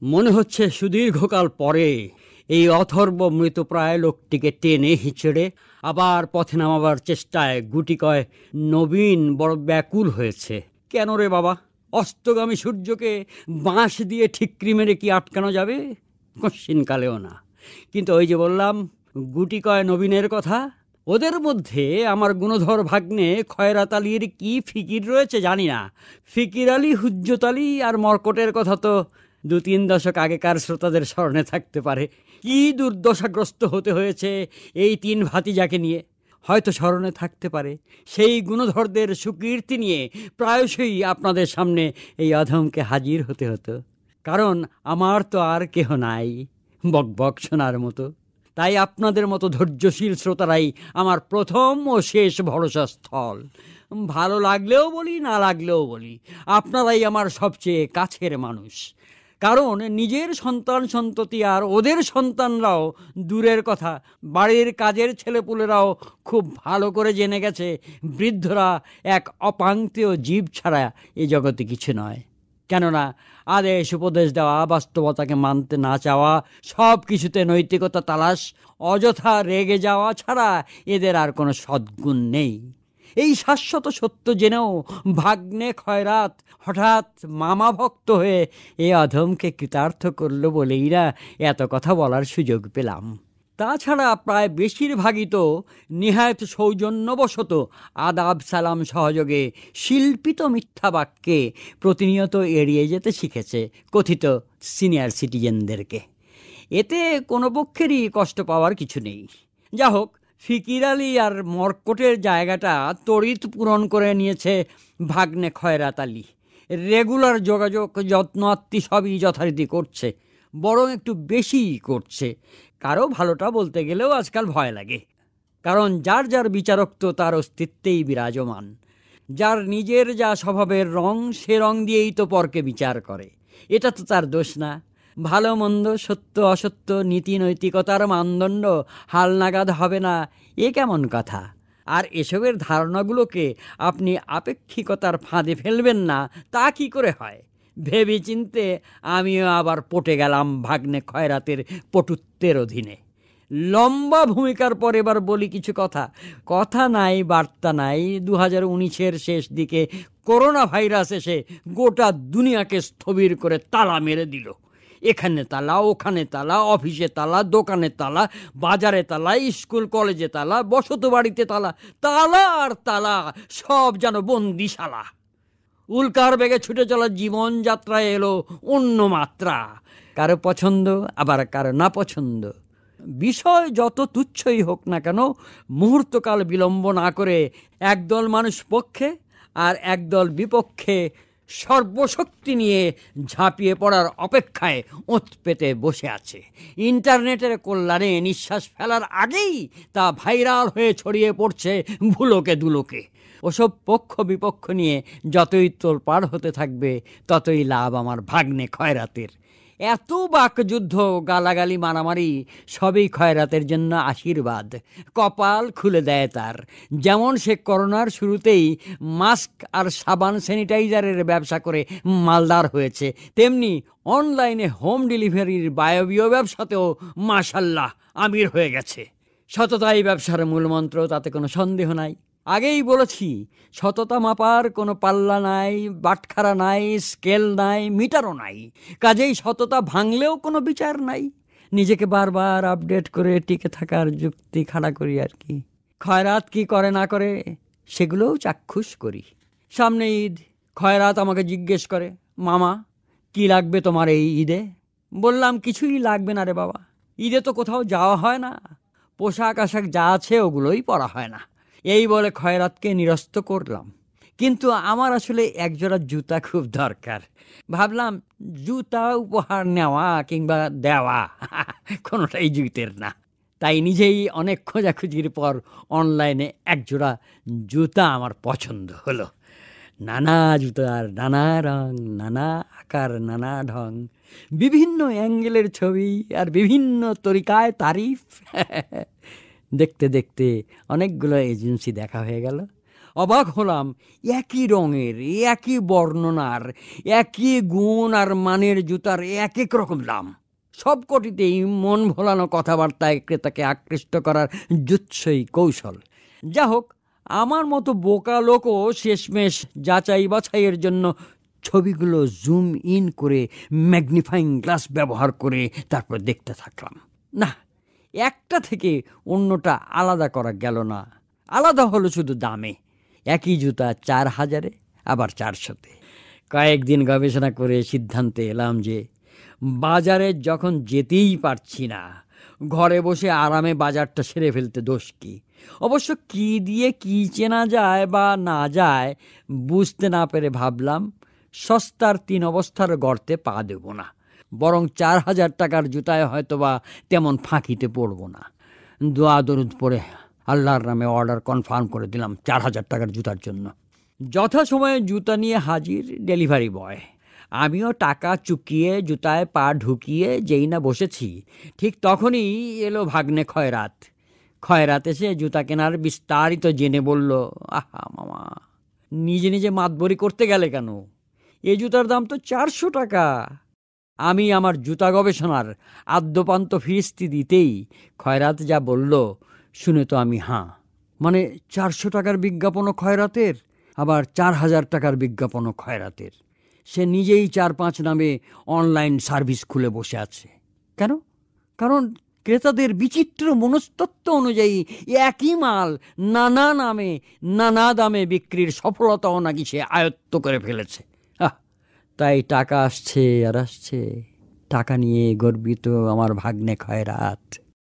মনে হচ্ছে সুদীর্ঘকাল পরে এই অথর্ব মৃতপ্রায় লোকটিকে টেনে হিচড়ে আবার পথে নামাবার চেষ্টায় গুটিকয় নবীন বড় ব্যাকুল হয়েছে। কেন রে বাবা, অস্তগামী সূর্যকে বাঁশ দিয়ে ঠিকরি মেরে কি আটকানো যাবে? কশ্চিনকালেও না। কিন্তু ওই যে বললাম, গুটিকয় নবীনের কথা, ওদের মধ্যে আমার গুণধর ভাগ্নে খয়রাত আলীর কি ফিকির রয়েছে জানি না। ফিকির আলী, হুজ্জত আলী আর মর্কটের কথা তো 2-3 দশক আগেকার শ্রোতাদের স্মরণে থাকতে পারে। কি দুর্দশাগ্রস্ত হতে হয়েছে এই 3 ভাতিজাকে নিয়ে, হয়তো স্মরণে থাকতে পারে। সেই গুণধরদের সুকীর্তি নিয়ে প্রায়শই আপনাদের সামনে এই অধমকে হাজির হতে হতো, কারণ আমার তো আর কেহ নাই বকবক শোনার মতো। তাই আপনাদের মতো ধৈর্যশীল শ্রোতারাই আমার প্রথম ও শেষ ভরসা স্থল। ভালো লাগলেও বলি, না লাগলেও বলি, আপনারাই আমার সবচেয়ে কাছের মানুষ। কারণ নিজের সন্তান সন্ততি আর ওদের সন্তানরাও দূরের কথা, বাড়ির কাজের ছেলেপুলেরাও খুব ভালো করে জেনে গেছে বৃদ্ধরা এক অপাঙ্ক্তেয় জীব ছাড়া এ জগতে কিছু নয়। কেননা আদেশ উপদেশ দেওয়া, বাস্তবতাকে মানতে না চাওয়া, সব কিছুতে নৈতিকতা তালাশ, অযথা রেগে যাওয়া ছাড়া এদের আর কোনো সদ্গুণ নেই। এই শাশ্বত সত্য জেনেও ভাগ্নে খয়রাত হঠাৎ মামা ভক্ত হয়ে এ অধমকে কৃতার্থ করল বলেই না এত কথা বলার সুযোগ পেলাম। তাছাড়া প্রায় বেশিরভাগই তো নিহায়ত সৌজন্যবশত আদাব সালাম সহযোগে শিল্পিত মিথ্যা বাক্যে প্রতিনিয়ত এড়িয়ে যেতে শিখেছে কথিত সিনিয়র সিটিজেনদেরকে। এতে কোনো পক্ষেরই কষ্ট পাওয়ার কিছু নেই। যা হোক, ফিকির আলী আর মর্কটের জায়গাটা তড়িৎ পূরণ করে নিয়েছে ভাগ্নে খয়রাত আলী। রেগুলার যোগাযোগ, যত্ন আত্মি সবই যথারীতি করছে, বরং একটু বেশিই করছে। কারো ভালোটা বলতে গেলেও আজকাল ভয় লাগে, কারণ যার যার বিচারক তো তার অস্তিত্বেই বিরাজমান। যার নিজের যা স্বভাবের রং, সে রং দিয়েই তো পরকে বিচার করে। এটা তো তার দোষ না। ভালো মন্দ, সত্য অসত্য, নীতি নৈতিকতার মানদণ্ড হালনাগাদ হবে না, এ কেমন কথা? আর এসবের ধারণাগুলোকে আপনি আপেক্ষিকতার ফাঁদে ফেলবেন না, তা কি করে হয়? ভেবে চিনতে আমিও আবার পটে গেলাম ভাগ্নে খয়রাতের পটুত্বের অধীনে। লম্বা ভূমিকার পর এবার বলি কিছু কথা। কথা নাই, বার্তা নাই। 2019-এর শেষ দিকে করোনা ভাইরাস এসে গোটা দুনিয়াকে স্থবির করে তালা মেরে দিল। এখানে তালা, ওখানে তালা, অফিসে তালা, দোকানে তালা, বাজারে তালা, স্কুল কলেজে তালা, বসত বাড়িতে তালা, তালা আর তালা, সব যেন বন্দিশালা। উল্কার বেগে ছুটে চলা জীবনযাত্রায় এলো অন্য মাত্রা। কারো পছন্দ, আবার কারো না পছন্দ। বিষয় যত তুচ্ছই হোক না কেন, মুহূর্তকাল বিলম্ব না করে একদল মানুষ পক্ষে আর একদল বিপক্ষে সর্বশক্তি নিয়ে ঝাঁপিয়ে পড়ার অপেক্ষায় ওঁত পেতে বসে আছে। ইন্টারনেটের কল্যাণে নিঃশ্বাস ফেলার আগেই তা ভাইরাল হয়ে ছড়িয়ে পড়ছে ভুলোকে দুলোকে। ওসব পক্ষ বিপক্ষ নিয়ে যতই তোলপাড় হতে থাকবে, ততই লাভ আমার ভাগ্নে খয়রাতের। এত বাকযুদ্ধ, গালাগালি, মারামারি সবই খয়রাতের জন্য আশীর্বাদ। কপাল খুলে দেয় তার। যেমন সে করোনার শুরুতেই মাস্ক আর সাবান স্যানিটাইজারের ব্যবসা করে মালদার হয়েছে, তেমনি অনলাইনে হোম ডেলিভারির বায়বীয় ব্যবসাতেও মাশাল্লাহ আমির হয়ে গেছে। সততাই ব্যবসার মূলমন্ত্র, তাতে কোনো সন্দেহ নাই। আগেই বলেছি, সততা মাপার কোনো পাল্লা নাই, বাটখারা নাই, স্কেল নাই, মিটারও নাই। কাজেই সততা ভাঙলেও কোনো বিচার নাই। নিজেকে বারবার আপডেট করে টিকে থাকার যুক্তি খাড়া করি আর কি। খয়রাত কি করে না করে সেগুলোও চাক্ষুষ করি। সামনে ঈদ। খয়রাত আমাকে জিজ্ঞেস করে, মামা কি লাগবে তোমার এই ঈদে? বললাম, কিছুই লাগবে না রে বাবা, ঈদে তো কোথাও যাওয়া হয় না, পোশাক আশাক যা আছে ওগুলোই পরা হয় না। এই বলে খয়রাতকে নিরস্ত করলাম। কিন্তু আমার আসলে একজোড়া জুতা খুব দরকার। ভাবলাম জুতা উপহার নেওয়া কিংবা দেওয়া কোনোটাই জুতের না। তাই নিজেই অনেক খোঁজাখুঁজির পর অনলাইনে একজোড়া জুতা আমার পছন্দ হলো। নানা জুতার নানা রং, নানা আকার, নানা ঢং, বিভিন্ন অ্যাঙ্গেলের ছবি আর বিভিন্ন তরিকায় তারিফ। দেখতে দেখতে অনেকগুলো এজেন্সি দেখা হয়ে গেল। অবাক হলাম, একই রঙের, একই বর্ণনার, একই গুণ আর মানের জুতার এক এক রকম দাম। সবকটিতেই মন ভোলানো কথাবার্তায় ক্রেতাকে আকৃষ্ট করার জুৎসই কৌশল। যা হোক, আমার মতো বোকা লোকও শেষমেশ যাচাই বাছাইয়ের জন্য ছবিগুলো জুম ইন করে ম্যাগনিফাইং গ্লাস ব্যবহার করে তারপর দেখতে থাকলাম। না, একটা থেকে অন্যটা আলাদা করা গেল না। আলাদা হলো শুধু দামে। একই জুতা 4,000-এ, আবার 400-তে। কয়েকদিন গবেষণা করে সিদ্ধান্তে এলাম যে বাজারে যখন যেতেই পারছি না, ঘরে বসে আরামে বাজারটা সেরে ফেলতে দোষ কি? অবশ্য কি দিয়ে কি চেনা যায় বা না যায় বুঝতে না পেরে ভাবলাম, সস্তার 3 অবস্থার গর্তে পা দেব না। বরং 4,000 টাকার জুতায় হয়তোবা তেমন ফাঁকিতে পড়ব না। দোয়া দরুদ পড়ে আল্লাহর নামে অর্ডার কনফার্ম করে দিলাম 4,000 টাকার জুতার জন্য। যথাসময়ে জুতা নিয়ে হাজির ডেলিভারি বয়। আমিও টাকা চুকিয়ে জুতায় পা ঢুকিয়ে যেই না বসেছি, ঠিক তখনই এলো ভাগ্নে খয়রাত। খয়রাত এসে জুতা কেনার বিস্তারিত জেনে বলল, আহা মামা, নিজে নিজে মাতবরি করতে গেলে কেন? এ জুতার দাম তো 400 টাকা। আমি আমার জুতা গবেষণার আদ্যপান্ত ফিরিস্তি দিতেই খয়রাত যা বলল শুনে তো আমি মানে 400 টাকার বিজ্ঞাপনও খয়রাতের, আবার 4,000 টাকার বিজ্ঞাপনও খয়রাতের। সে নিজেই 4-5 নামে অনলাইন সার্ভিস খুলে বসে আছে। কেন? কারণ ক্রেতাদের বিচিত্র মনস্তত্ত্ব অনুযায়ী একই মাল নানা নামে নানা দামে বিক্রির সফলতাও নাকি সে আয়ত্ত করে ফেলেছে। তাই টাকা আসছে আর আসছে। টাকা নিয়ে গর্বিত আমার ভাগ্নে খয়রাত।